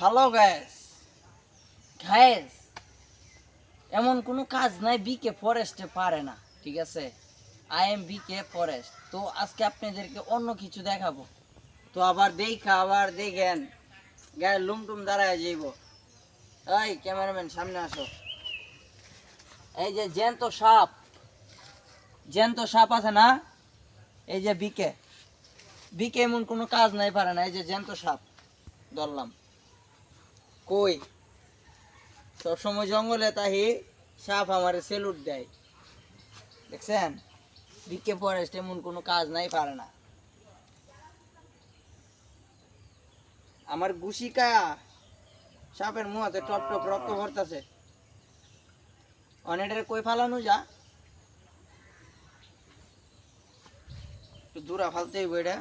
Hello guys guys এমন কোনো কাজ নাই বিকে ফরেস্টে পারে না, ঠিক আছে? I am BK forest. তো আজকে আপনাদেরকে অন্য কিছু দেখাবো। তো আবার দেখেন গায়ে লুমটুম দাঁড়ায় যাইব। এই ক্যামেরাম্যান সামনে আসো। এই যে জ্যান্ত সাপ আছে না, এই যে বিকে বিকে এমন কোনো কাজ নাই পারে না। এই যে জ্যান্ত সাপ ধরলাম, কই সবসময় জঙ্গলে তাহি সাপ আমারে সেলুট দেয়, দেখছেন? বিকে ফরেস্ট এমন কোনো কাজ নাই পারে না। আমার গুছি কায়া সাপের মুহাতে টপ টপ রক্ত ভরতাছে। অনেকটারে কই ফালানো যা, একটু দূরা ফালতে হইব এটা।